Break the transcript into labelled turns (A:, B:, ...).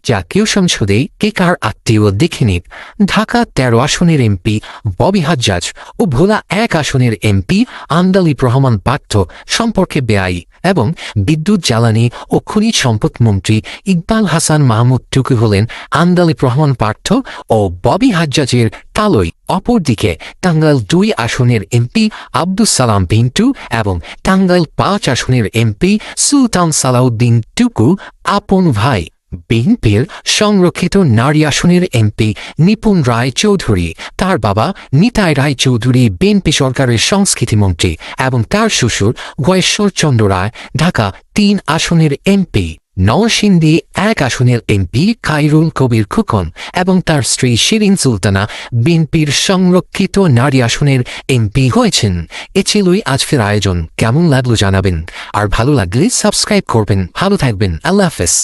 A: জাতীয় সংসদে কে কার আত্মীয় দেখে নিন। ঢাকা ১৩ আসনের এমপি ববি হাজ্জাজ ও ভোলা ১ আসনের এমপি আন্দালিব রহমান পার্থ সম্পর্কে বেআই এবং বিদ্যুৎ জ্বালানি ও খনিজ সম্পদ মন্ত্রী ইকবাল হাসান মাহমুদ টুকু হলেন আন্দালিব রহমান পার্থ ও ববি হাজ্জাজের তালই। অপরদিকে টাঙ্গাইল ২ আসনের এমপি আব্দুস সালাম পিন্টু এবং টাঙ্গাইল ৫ আসনের এমপি সুলতান সালাউদ্দিন টুকু আপন ভাই। বিএনপির সংরক্ষিত নারী আসনের এমপি নিপুণ রায় চৌধুরী, তার বাবা নিতাই রায় চৌধুরী বিএনপি সরকারের সংস্কৃতি মন্ত্রী এবং তার শ্বশুর গয়েশ্বর চন্দ্র রায় ঢাকা ৩ আসনের এমপি। নরসিংদী ১ আসনের এমপি খায়রুল কবির খোকন এবং তার স্ত্রী শিরিন সুলতানা বিএনপির সংরক্ষিত নারী আসনের এমপি হয়েছেন। এ ছিলই আজকের আয়োজন। কেমন লাগলো জানাবেন, আর ভালো লাগলে সাবস্ক্রাইব করবেন। ভালো থাকবেন, আল্লাহ হাফেজ।